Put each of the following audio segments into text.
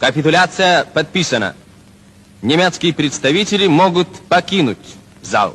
Капитуляция подписана. Немецкие представители могут покинуть зал.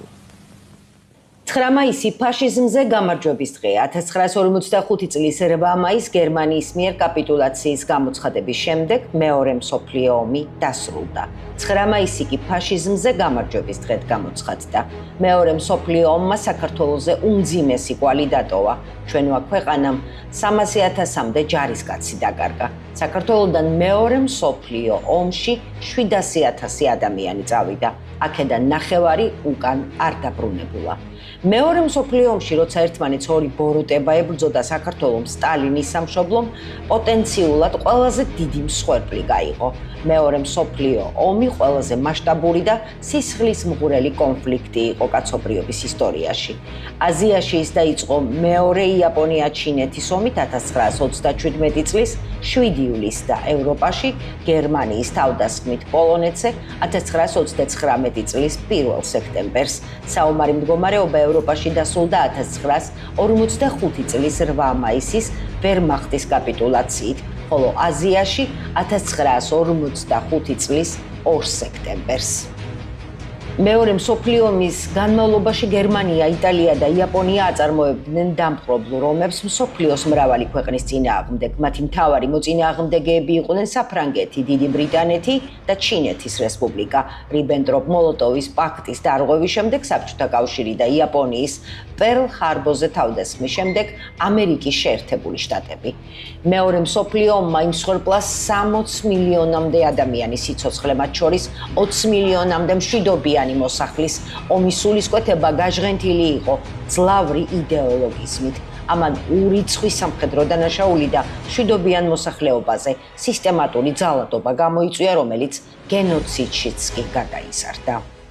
9 მაისი ფაშიზმზე გამარჯვების დღეა. 1945 წლის 8 მაისს გერმანიის მიერ კაპიტულაციის გამოცხადების შემდეგ მეორე მსოფლიო ომი დასრულდა. 9 მაისი კი ფაშიზმზე გამარჯვების დღედ გამოცხადდა. მეორე მსოფლიო ომმა საქართველოზე უმძიმესი კვალი დატოვა. ჩვენმა ქვეყანამ 300,000-მდე ჯარისკაცი დაკარგა. საქართველოდან მეორე მსოფლიო ომში 700,000 ადამიანი წავიდა. აქედან ნახევარი უკან არ დაბრუნებულა. მეორე მსოფლიო ომში, როცა ერთმანეთს ორი ბოროტება ებრძოდა საქართველოს სტალინის სამშობლომ, პოტენციურად ყველაზე დიდი მსხვერპლი გაიყო. მეორე მსოფლიო ომი ყველაზე მასშტაბური და სისხლისმღვრელი კონფლიქტი იყო კაცობრიობის ისტორიაში. აზიაში ის დაიწყო მეორე იაპონია-ჩინეთის ომით 1937 წლის 7 ივლისს და ევროპაში გერმანიის თავდასხმით პოლონეთზე 1939 წლის 1 სექტემბერს. საომარი მდგომარეობა ევროპაში დასრულდა 1945 წლის 8 მაისის ვერმახტის კაპიტულაციით, ხოლო აზიაში 1945 წლის 2 სექტემბერს. მეორე მსოფლიო ომის განმავლობაში გერმანია, იტალია და იაპონია აწარმოებდნენ დამპყრობლურ ომებს მსოფლიოს მრავალი ქვეყნის წინააღმდეგ. მათი მთავარი მოწინააღმდეგეები იყვნენ საფრანგეთი, დიდი ბრიტანეთი და ჩინეთის რესპუბლიკა. რიბენტროპ-მოლოტოვის პაქტის დარღვევის შემდეგ საბჭოთა კავშირი და იაპონიის პერლ-ჰარბორზე თავდასხმის შემდეგ ამერიკის შეერთებული შტატები. მეორე მსოფლიო ომმა იმსხვერპლა 60 მილიონამდე ადამიანის სიცოცხლე, მათ შორის 20 მილიონამდე მშვიდობიანი მოსახლის. ომის სულისკვეთება გაჟღენთილი იყო ძლავრი იდეოლოგიზმით. ამან ურიცხვი სამხედრო დანაშაული და მშვიდობიან მოსახლეობაზე სისტემატური ძალადობა გამოიწვია, რომელიც გენოციდშიც კი გადაიზარდა.